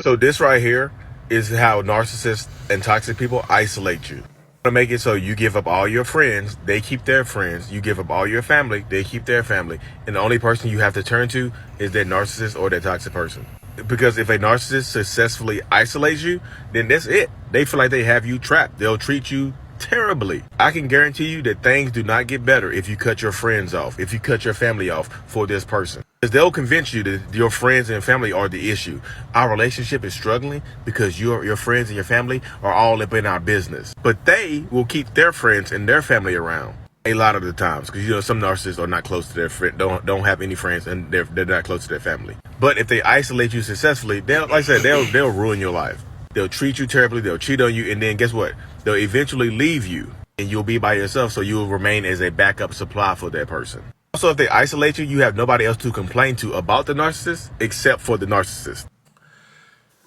So this right here is how narcissists and toxic people isolate you. To make it so you give up all your friends, they keep their friends. You give up all your family, they keep their family. And the only person you have to turn to is that narcissist or that toxic person. Because if a narcissist successfully isolates you, then that's it. They feel like they have you trapped. They'll treat you terribly. I can guarantee you that things do not get better if you cut your friends off, if you cut your family off for this person. Because they'll convince you that your friends and family are the issue. Our relationship is struggling because your friends and your family are all up in our business. But they will keep their friends and their family around a lot of the times, because some narcissists are not close to their friend, don't have any friends, and they're not close to their family. But if they isolate you successfully, like I said, they'll ruin your life. They'll treat you terribly, they'll cheat on you, and then guess what? They'll eventually leave you, and you'll be by yourself, so you'll remain as a backup supply for that person. Also, if they isolate you, you have nobody else to complain to about the narcissist except for the narcissist.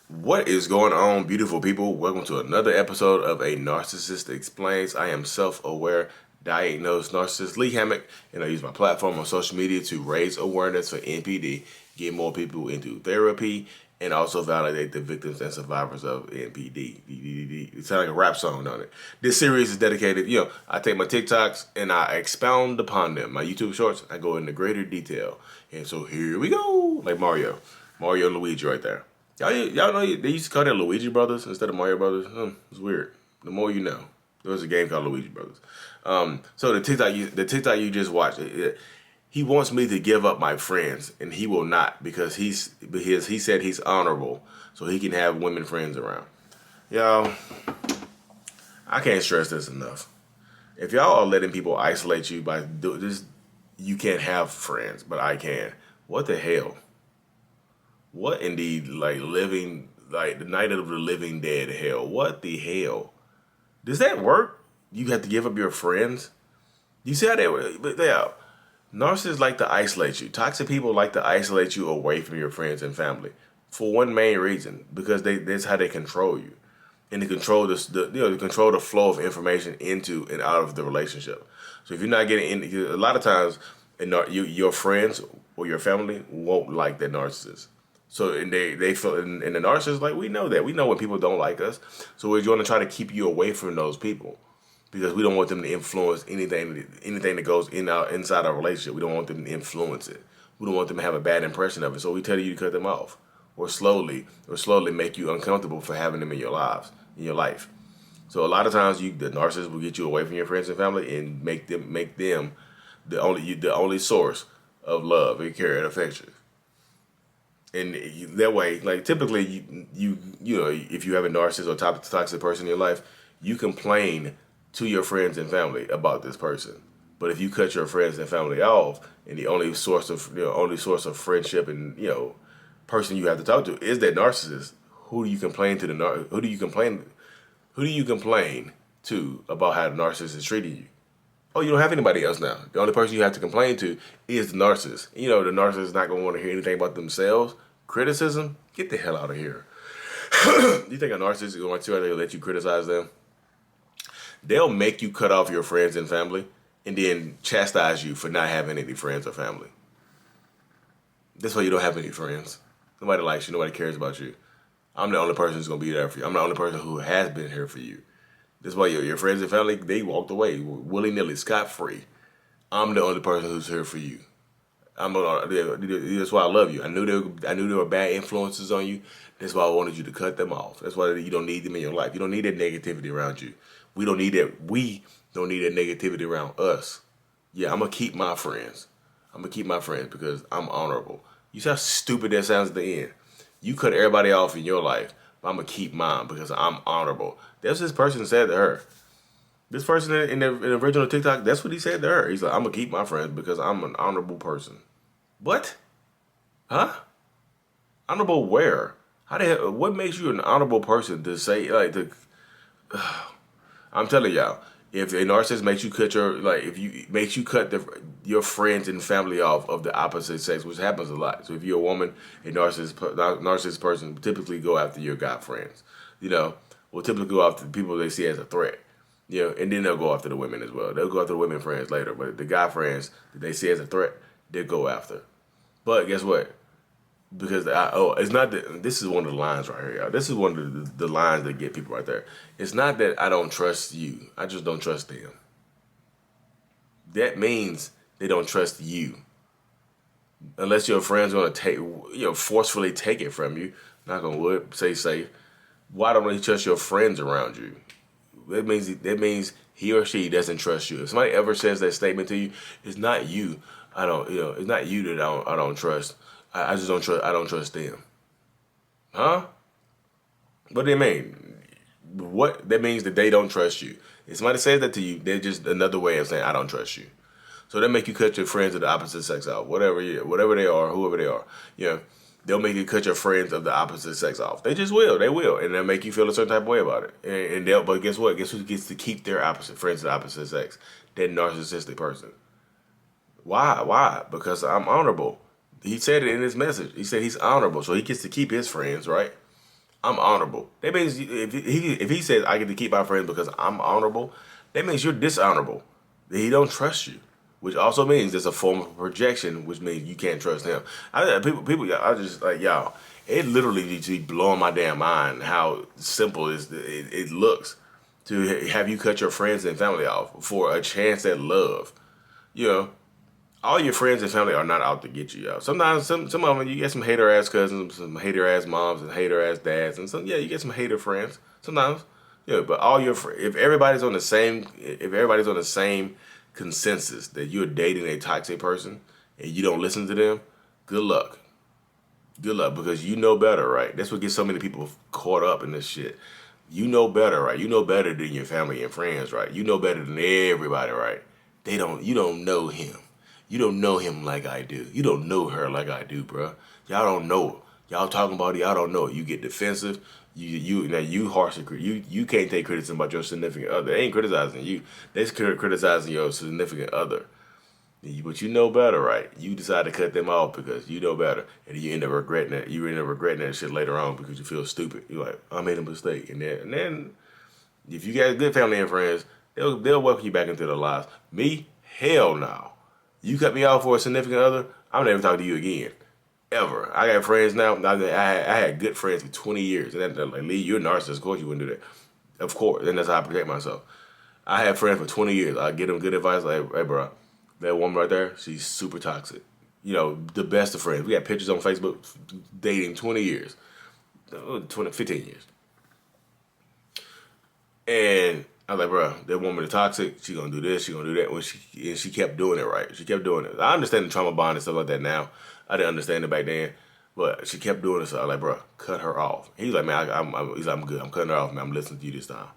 What is going on, beautiful people? Welcome to another episode of A Narcissist Explains. I am self-aware, diagnosed narcissist Lee Hammock, and I use my platform on social media to raise awareness for NPD, get more people into therapy, and also validate the victims and survivors of NPD. It sounds like a rap song, don't it? This series is dedicated, I take my TikToks and I expound upon them. My YouTube shorts, I go into greater detail. And so here we go. Like Mario and Luigi right there. Y'all know they used to call them Luigi Brothers instead of Mario Brothers? It's weird. The more you know. There was a game called Luigi Brothers. So the TikTok you just watched, he wants me to give up my friends, and he will not, because he said he's honorable, so he can have women friends around. Y'all, I can't stress this enough. If y'all are letting people isolate you by this, you can't have friends, but I can. What the hell? What indeed, like the night of the living dead hell? What the hell? Does that work? You have to give up your friends? You see how they work? But narcissists like to isolate you. Toxic people like to isolate you away from your friends and family for one main reason, because that's how they control you, and they control control the flow of information into and out of the relationship. So if you're not getting in, a lot of times, your friends or your family won't like that narcissist. So and they feel, and the narcissist, like, we know that. We know when people don't like us. So we're going to try to keep you away from those people, because we don't want them to influence anything that goes inside our relationship. We don't want them to influence it. We don't want them to have a bad impression of it. So we tell you to cut them off, or slowly make you uncomfortable for having them in your life. So a lot of times, the narcissist will get you away from your friends and family and make them the only source of love and care and affection. And that way, like, typically, you if you have a narcissist or toxic person in your life, you complain to your friends and family about this person. But if you cut your friends and family off, and the only source of friendship and person you have to talk to is that narcissist, who do you complain to about how the narcissist is treating you? Oh, you don't have anybody else now. The only person you have to complain to is the narcissist. The narcissist is not going to want to hear anything about themselves. Criticism? Get the hell out of here. You think a narcissist is going to let you criticize them? They'll make you cut off your friends and family and then chastise you for not having any friends or family. That's why you don't have any friends. Nobody likes you. Nobody cares about you. I'm the only person who's going to be there for you. I'm the only person who has been here for you. That's why your friends and family, they walked away willy-nilly, scot-free. I'm the only person who's here for you. That's why I love you. I knew there were bad influences on you. That's why I wanted you to cut them off. That's why you don't need them in your life. You don't need that negativity around you. We don't need that negativity around us. Yeah, I'm going to keep my friends. Because I'm honorable. You see how stupid that sounds at the end? You cut everybody off in your life, but I'm going to keep mine because I'm honorable. That's what this person said to her. This person in the original TikTok, that's what he said to her. He's like, I'm going to keep my friends because I'm an honorable person. What? Huh? Honorable where? What makes you an honorable person to say, I'm telling y'all, if a narcissist makes you cut your friends and family off of the opposite sex, which happens a lot. So if you're a woman, a narcissist person will typically go after your guy friends. Will typically go after the people they see as a threat. And then they'll go after the women as well. They'll go after the women friends later, but the guy friends that they see as a threat, they'll go after. But guess what? because it's not that this is one of the lines right here, y'all. This is one of the lines that get people right there. It's not that I don't trust you. I just don't trust them. That means they don't trust you. Unless your friends want to forcefully take it from you. Knock on wood, stay safe. Why don't they trust your friends around you? That means he or she doesn't trust you. If somebody ever says that statement to you, it's not you. It's not you that I don't trust. I just don't trust. I don't trust them. Huh? What do they mean? What that means that they don't trust you. If somebody says that to you, they're just another way of saying I don't trust you. So they make you cut your friends of the opposite sex off, whatever they are, whoever they are. They'll make you cut your friends of the opposite sex off. They just will. They will, and they'll make you feel a certain type of way about it. But guess what? Guess who gets to keep their opposite friends of the opposite sex? That narcissistic person. Why? Why? Because I'm honorable. He said it in his message. He said he's honorable, so he gets to keep his friends, right? I'm honorable. That means if he says I get to keep my friends because I'm honorable, that means you're dishonorable. He don't trust you, which also means there's a form of projection, which means you can't trust him. I just like y'all. It literally needs to be blowing my damn mind how simple it looks to have you cut your friends and family off for a chance at love. All your friends and family are not out to get you, y'all. Sometimes some of them you get some hater ass cousins, some hater ass moms, and hater ass dads, and you get some hater friends sometimes. But if everybody's on the same consensus that you're dating a toxic person and you don't listen to them, good luck. Good luck, because you know better, right? That's what gets so many people caught up in this shit. You know better, right? You know better than your family and friends, right? You know better than everybody, right? You don't know him. You don't know him like I do. You don't know her like I do, bro. Y'all don't know. Y'all talking about it, y'all don't know. You get defensive. You harshly you can't take criticism about your significant other. They ain't criticizing you. They're criticizing your significant other. But you know better, right? You decide to cut them off because you know better, and you end up regretting it. You end up regretting that shit later on because you feel stupid. You're like, I made a mistake, and then if you got good family and friends, they'll welcome you back into their lives. Me, hell no. You cut me off for a significant other, I'm never talking to you again. Ever. I got friends now. I had good friends for 20 years. And they're like, Lee, you're a narcissist. Of course you wouldn't do that. Of course. And that's how I protect myself. I had friends for 20 years. I give them good advice. Like, hey, bro, that woman right there, she's super toxic. The best of friends. We got pictures on Facebook dating 20 years. 15 years. And I was like, bro, that woman is toxic. She gonna do this. She gonna do that. And she kept doing it, right? She kept doing it. I understand the trauma bond and stuff like that now. I didn't understand it back then, but she kept doing it. So I was like, bro, cut her off. He's like, man, I'm good. I'm cutting her off, man. I'm listening to you this time.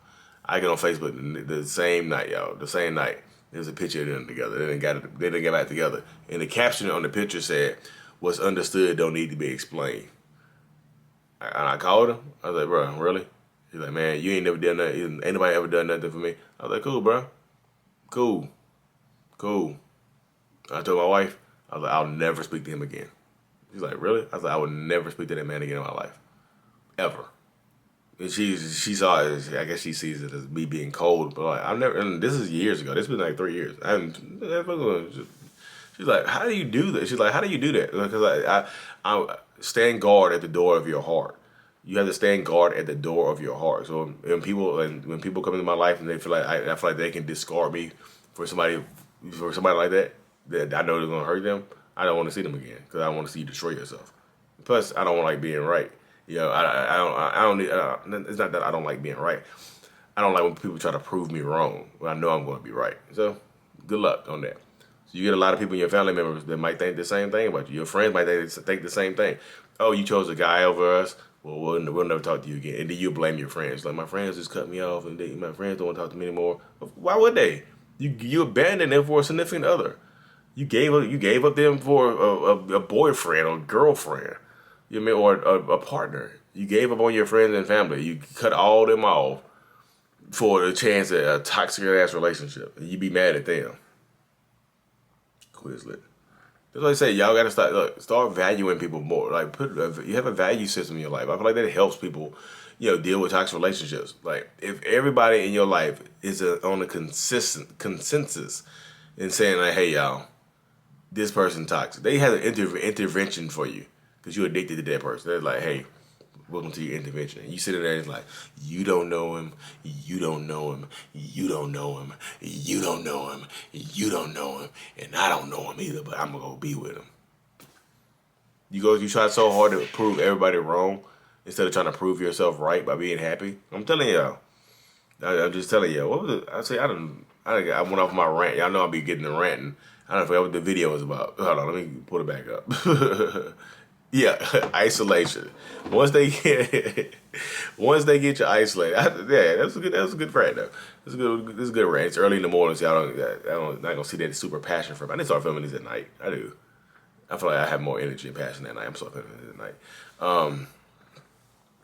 I get on Facebook the same night, y'all. The same night. There's a picture of them together. They didn't get back together. And the caption on the picture said, "What's understood don't need to be explained." And I called him. I was like, bro, really? He's like, man, you ain't never done nothing. Ain't nobody ever done nothing for me. I was like, cool, bro. Cool. I told my wife, I was like, I'll never speak to him again. She's like, really? I was like, I would never speak to that man again in my life. Ever. And she saw it, I guess she sees it as me being cold, but like, I've never, and this is years ago. This has been like 3 years. She's like, how do you do that? She's like, how do you do that? Because I stand guard at the door of your heart. You have to stand guard at the door of your heart. So when people come into my life and they feel like I feel like they can discard me for somebody like that I know they're gonna hurt them, I don't want to see them again because I don't want to see you destroy yourself. Plus, I don't like being right. I don't need. It's not that I don't like being right. I don't like when people try to prove me wrong when I know I'm going to be right. So, good luck on that. So you get a lot of people in your family members that might think the same thing about you. Your friends might think the same thing. Oh, you chose a guy over us. Well, we'll never talk to you again. And then you blame your friends. Like, my friends just cut me off, and my friends don't want to talk to me anymore. Why would they? You abandoned them for a significant other. You gave up them for a boyfriend or girlfriend. You mean, or a partner. You gave up on your friends and family. You cut all them off for the chance at a toxic ass relationship. And you be mad at them. Quizlet. That's why I say y'all gotta start valuing people more. Like you have a value system in your life. I feel like that helps people, deal with toxic relationships. Like if everybody in your life is on a consistent consensus in saying like, hey y'all, this person toxic. They have an intervention for you. because you're addicted to that person. They're like, hey, welcome to your intervention. And you sit in there and it's like, you don't know him, you don't know him, you don't know him, you don't know him, you don't know him, and I don't know him either, but I'm gonna go be with him. You try so hard to prove everybody wrong instead of trying to prove yourself right by being happy. I'm telling y'all. I'm just telling y'all. What was it? I went off my rant. Y'all know I'll be getting the ranting. I don't know what the video was about. Hold on, let me put it back up. Yeah, isolation. Once they get you isolated, yeah, that's a good rant though. This is a good rant. It's early in the morning, so I'm not gonna see that super passion for it. I need to start filming these at night. I do. I feel like I have more energy and passion at night. I'm starting filming these at night.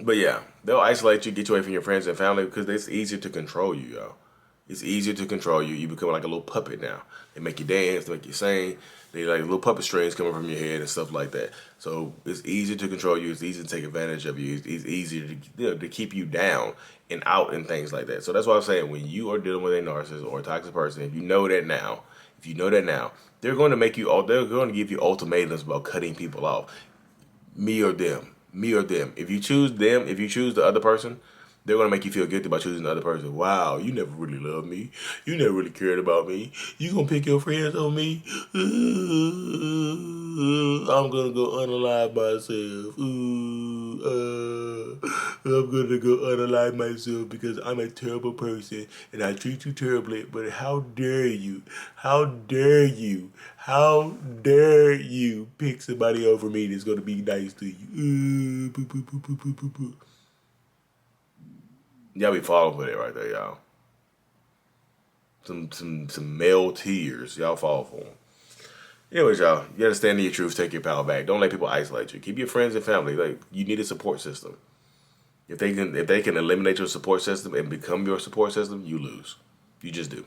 But yeah, they'll isolate you, get you away from your friends and family because it's easier to control you, yo. It's easier to control you. You become like a little puppet now. They make you dance, they make you sing. They like little puppet strings coming from your head and stuff like that. So it's easier to control you. It's easier to take advantage of you. It's easier to keep you down and out and things like that. So that's why I'm saying when you are dealing with a narcissist or a toxic person, if you know that now, they're going to make you. They're going to give you ultimatums about cutting people off. Me or them. Me or them. If you choose them, if you choose the other person, they're going to make you feel guilty about choosing the other person. Wow, you never really loved me. You never really cared about me. You going to pick your friends on me? I'm going to go unalive myself. I'm going to go unalive myself because I'm a terrible person and I treat you terribly. But how dare you? How dare you? How dare you pick somebody over me that's going to be nice to you? Y'all be falling for that right there, y'all. Some male tears. Y'all fall for them. Anyways, y'all, you gotta stand in your truth, take your power back. Don't let people isolate you. Keep your friends and family. Like, you need a support system. If they can eliminate your support system and become your support system, you lose. You just do.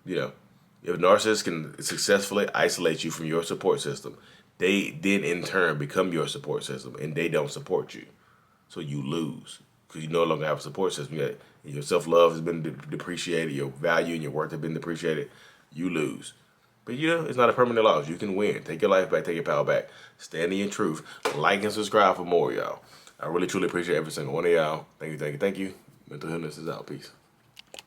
You know, if a narcissist can successfully isolate you from your support system, they then in turn become your support system and they don't support you. So you lose. Because you no longer have a support system. Your self-love has been depreciated. Your value and your worth have been depreciated. You lose. But it's not a permanent loss. You can win. Take your life back. Take your power back. Stand in your truth. Like and subscribe for more, y'all. I really, truly appreciate every single one of y'all. Thank you. Mental Illness is out. Peace.